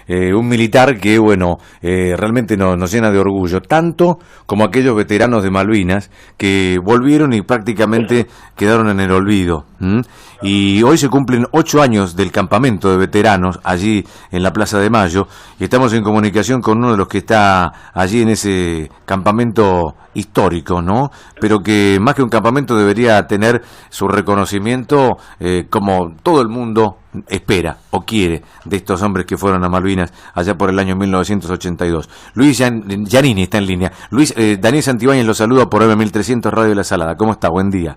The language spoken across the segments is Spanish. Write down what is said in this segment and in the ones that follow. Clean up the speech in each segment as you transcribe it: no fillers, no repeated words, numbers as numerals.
un militar que, bueno, realmente nos llena de orgullo, tanto como aquellos veteranos de Malvinas que volvieron y prácticamente quedaron en el olvido. Y hoy se cumplen 8 años del campamento de veteranos allí en la Plaza de Mayo, y estamos en comunicación con uno de los que está allí en ese campamento histórico, ¿no? Pero que más que un campamento debería tener su reconocimiento como todo el mundo espera o quiere de estos hombres que fueron a Malvinas allá por el año 1982. Luis Giannini está en línea. Luis, Daniel Santibáñez lo saluda por M1300 Radio La Salada. ¿Cómo está? Buen día.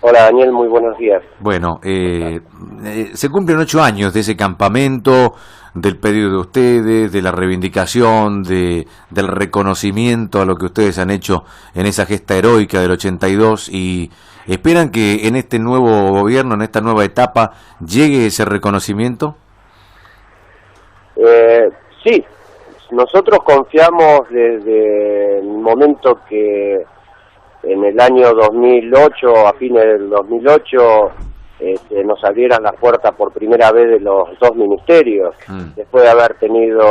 Hola Daniel, muy buenos días. Bueno, se cumplen 8 años de ese campamento, del pedido de ustedes, de la reivindicación, del reconocimiento a lo que ustedes han hecho en esa gesta heroica del 82, y ¿esperan que en este nuevo gobierno, en esta nueva etapa, llegue ese reconocimiento? Sí, nosotros confiamos desde el momento que en el año 2008, a fines del 2008, nos abrieran las puertas por primera vez de los 2 ministerios, después de haber tenido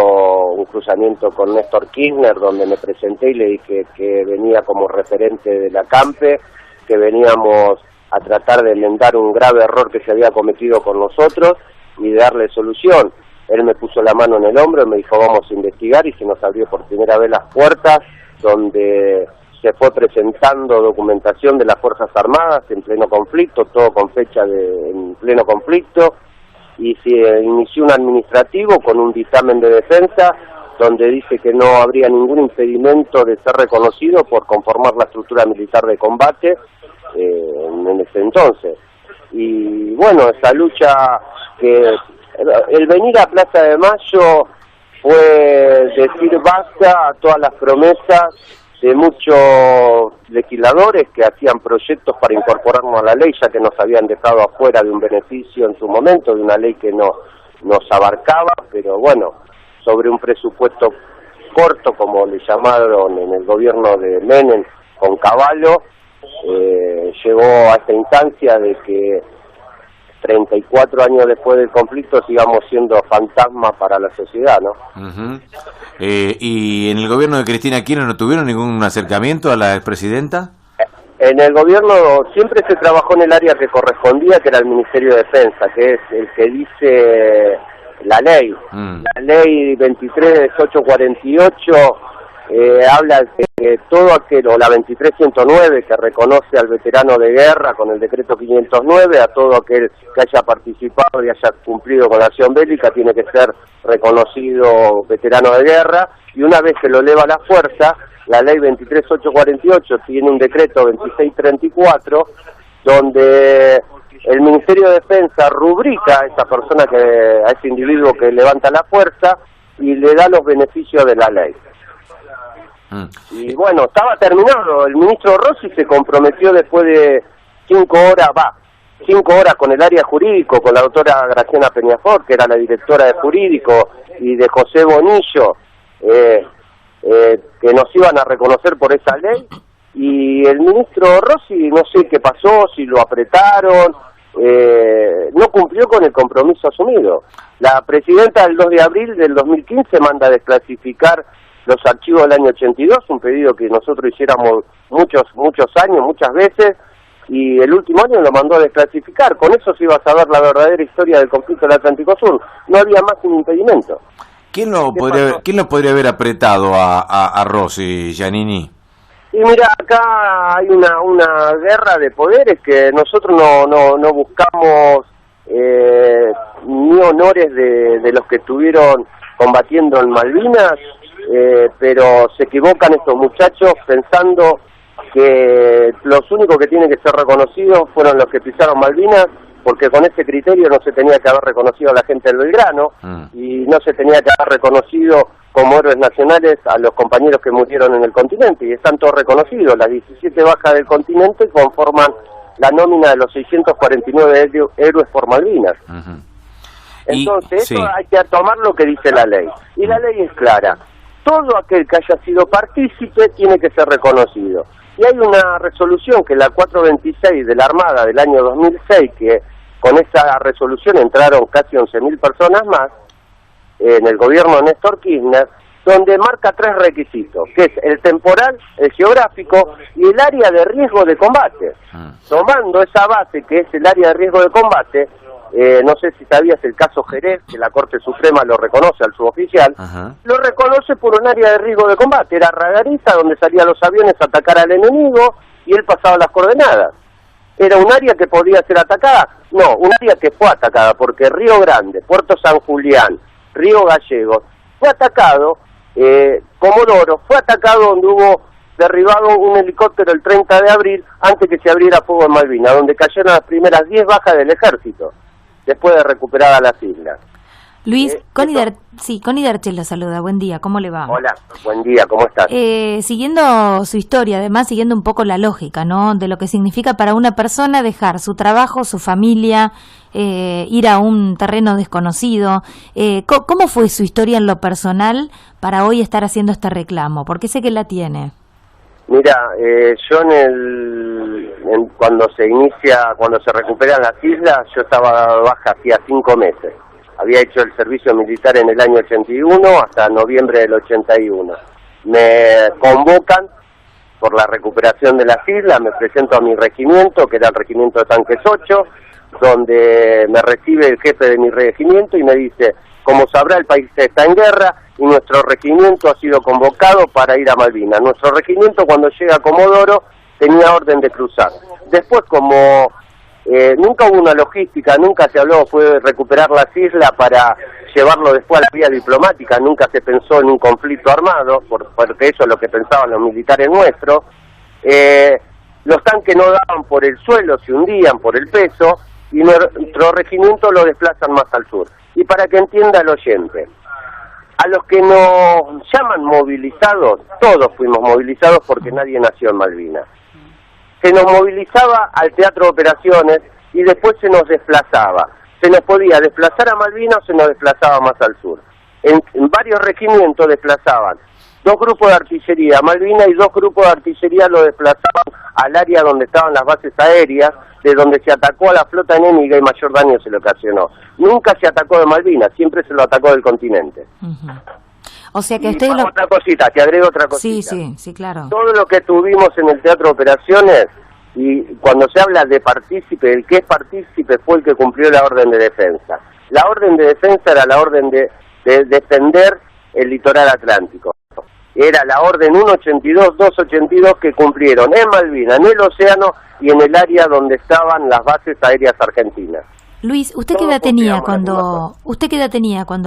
un cruzamiento con Néstor Kirchner, donde me presenté y le dije que venía como referente de la CAMPE, que veníamos a tratar de enmendar un grave error que se había cometido con nosotros y de darle solución. Él me puso la mano en el hombro y me dijo vamos a investigar, y se nos abrió por primera vez las puertas, donde se fue presentando documentación de las Fuerzas Armadas en pleno conflicto, todo con fecha en pleno conflicto, y se inició un administrativo con un dictamen de defensa donde dice que no habría ningún impedimento de ser reconocido por conformar la estructura militar de combate en ese entonces. Y bueno, esa lucha, que el venir a Plaza de Mayo fue decir basta a todas las promesas de muchos legisladores que hacían proyectos para incorporarnos a la ley, ya que nos habían dejado afuera de un beneficio en su momento, de una ley que no nos abarcaba, pero bueno, sobre un presupuesto corto, como le llamaron en el gobierno de Menem, con Cavallo, llegó a esta instancia de que 34 años después del conflicto sigamos siendo fantasma para la sociedad, ¿no? ¿Y en el gobierno de Cristina Kirchner no tuvieron ningún acercamiento a la expresidenta? En el gobierno siempre se trabajó en el área que correspondía, que era el Ministerio de Defensa, que es el que dice la ley. La ley 23848 habla de que todo aquel, o la 23109, que reconoce al veterano de guerra con el decreto 509, a todo aquel que haya participado y haya cumplido con la acción bélica, tiene que ser reconocido veterano de guerra, y una vez que lo eleva a la fuerza, la ley 23848 tiene un decreto 2634, donde el Ministerio de Defensa rubrica a esa persona, a ese individuo que levanta la fuerza, y le da los beneficios de la ley. Y bueno, estaba terminado. El ministro Rossi se comprometió después de 5 horas con el área jurídico, con la doctora Graciana Peñafort, que era la directora de jurídico, y de José Bonillo, que nos iban a reconocer por esa ley, y el ministro Rossi, no sé qué pasó, si lo apretaron, no cumplió con el compromiso asumido. La presidenta el 2 de abril del 2015 manda a desclasificar los archivos del año 82, un pedido que nosotros hiciéramos muchos años, muchas veces, y el último año lo mandó a desclasificar. Con eso se iba a saber la verdadera historia del conflicto del Atlántico Sur. No había más un impedimento. ¿Quién lo podría haber apretado a Rossi, Giannini? Y mira, acá hay una guerra de poderes que nosotros no buscamos ni honores de los que estuvieron combatiendo en Malvinas, pero se equivocan estos muchachos pensando que los únicos que tienen que ser reconocidos fueron los que pisaron Malvinas, porque con ese criterio no se tenía que haber reconocido a la gente del Belgrano, y no se tenía que haber reconocido como héroes nacionales a los compañeros que murieron en el continente, y están todos reconocidos. Las 17 bajas del continente conforman la nómina de los 649 héroes por Malvinas. Entonces, eso hay que tomar lo que dice la ley, y la ley es clara: todo aquel que haya sido partícipe tiene que ser reconocido. Y hay una resolución, que es la 426 de la Armada del año 2006, que con esa resolución entraron casi 11.000 personas más, en el gobierno de Néstor Kirchner, donde marca 3 requisitos, que es el temporal, el geográfico y el área de riesgo de combate. Tomando esa base, que es el área de riesgo de combate, no sé si sabías el caso Jerez, que la Corte Suprema lo reconoce al suboficial, lo reconoce por un área de riesgo de combate, era radarista donde salían los aviones a atacar al enemigo y él pasaba las coordenadas. ¿Era un área que podía ser atacada? No, un área que fue atacada, porque Río Grande, Puerto San Julián, Río Gallegos, fue atacado, Comodoro, fue atacado donde hubo derribado un helicóptero el 30 de abril, antes que se abriera fuego en Malvinas, donde cayeron las primeras 10 bajas del ejército, después de recuperadas las islas. Luis, Connie Derches la saluda, buen día, ¿cómo le va? Hola, buen día, ¿cómo estás? Siguiendo su historia, además siguiendo un poco la lógica, ¿no?, de lo que significa para una persona dejar su trabajo, su familia, ir a un terreno desconocido, ¿cómo fue su historia en lo personal para hoy estar haciendo este reclamo? Porque sé que la tiene. Mira, yo cuando se recuperan las islas, yo estaba baja hacía 5 meses. Había hecho el servicio militar en el año 81 hasta noviembre del 81. Me convocan por la recuperación de las islas, me presento a mi regimiento, que era el regimiento de Tanques 8, donde me recibe el jefe de mi regimiento y me dice: como sabrá, el país está en guerra y nuestro regimiento ha sido convocado para ir a Malvinas. Nuestro regimiento, cuando llega a Comodoro, tenía orden de cruzar. Después, como nunca hubo una logística, nunca se habló, fue recuperar las islas para llevarlo después a la vía diplomática, nunca se pensó en un conflicto armado, porque eso es lo que pensaban los militares nuestros. Los tanques no daban por el suelo, se hundían por el peso, y nuestro regimiento lo desplazan más al sur. Y para que entienda el oyente, a los que nos llaman movilizados, todos fuimos movilizados porque nadie nació en Malvinas. Se nos movilizaba al Teatro de Operaciones y después se nos desplazaba. Se nos podía desplazar a Malvinas o se nos desplazaba más al sur. En varios regimientos desplazaban 2 grupos de artillería a Malvinas y 2 grupos de artillería lo desplazaban al área donde estaban las bases aéreas, de donde se atacó a la flota enemiga y mayor daño se le ocasionó. Nunca se atacó de Malvinas, siempre se lo atacó del continente. O sea que ustedes otra cosita, te agrego otra cosita. Sí, claro. Todo lo que tuvimos en el Teatro de Operaciones, y cuando se habla de partícipe, el que es partícipe fue el que cumplió la orden de defensa. La orden de defensa era la orden de defender el litoral atlántico. Era la orden 182, 282 que cumplieron en Malvinas, en el océano y en el área donde estaban las bases aéreas argentinas. Luis, ¿usted qué edad tenía cuando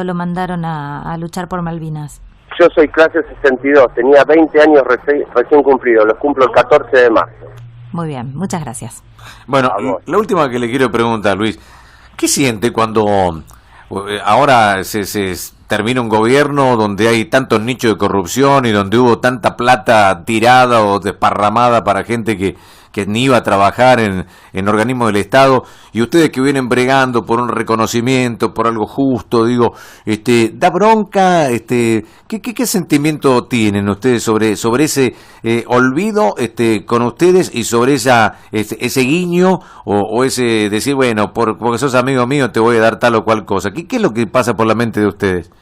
lo mandaron a luchar por Malvinas? Yo soy clase 62, tenía 20 años recién cumplidos, los cumplo el 14 de marzo. Muy bien, muchas gracias. Bueno, la última que le quiero preguntar, Luis, ¿qué siente cuando ahora se termina un gobierno donde hay tantos nichos de corrupción y donde hubo tanta plata tirada o desparramada para gente que ni iba a trabajar en organismos del Estado, y ustedes que vienen bregando por un reconocimiento, por algo justo, digo, da bronca, ¿qué sentimiento tienen ustedes sobre ese olvido con ustedes y sobre ese guiño o ese decir, bueno, porque sos amigo mío te voy a dar tal o cual cosa? ¿Qué es lo que pasa por la mente de ustedes?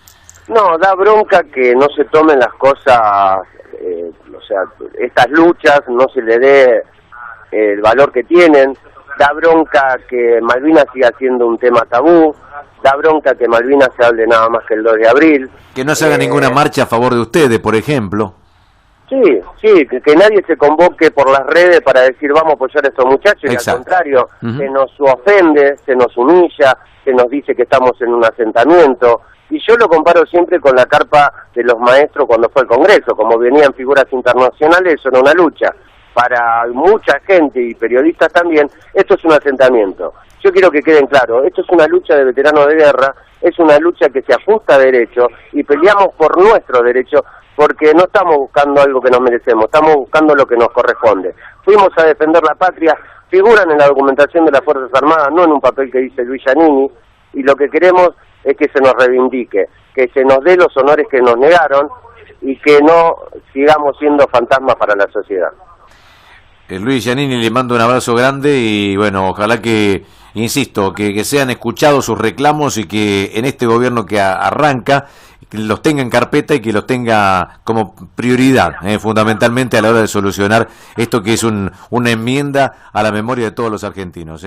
No, da bronca que no se tomen las cosas, estas luchas no se le dé el valor que tienen, da bronca que Malvinas siga siendo un tema tabú, da bronca que Malvinas se hable nada más que el 2 de abril. Que no se haga ninguna marcha a favor de ustedes, por ejemplo. Sí, que nadie se convoque por las redes para decir vamos a apoyar a estos muchachos, y al contrario, se nos ofende, se nos humilla, se nos dice que estamos en un asentamiento. Y yo lo comparo siempre con la carpa de los maestros cuando fue el Congreso, como venían figuras internacionales, eso era una lucha. Para mucha gente y periodistas también, esto es un asentamiento. Yo quiero que queden claro, esto es una lucha de veteranos de guerra, es una lucha que se ajusta a derechos y peleamos por nuestros derechos, porque no estamos buscando algo que nos merecemos, estamos buscando lo que nos corresponde. Fuimos a defender la patria, figuran en la documentación de las Fuerzas Armadas, no en un papel que dice Luis Giannini, y lo que queremos es que se nos reivindique, que se nos dé los honores que nos negaron y que no sigamos siendo fantasmas para la sociedad. Luis Giannini, le mando un abrazo grande y bueno, ojalá que insisto, que sean escuchados sus reclamos y que en este gobierno que arranca que los tenga en carpeta y que los tenga como prioridad, fundamentalmente a la hora de solucionar esto que es una enmienda a la memoria de todos los argentinos.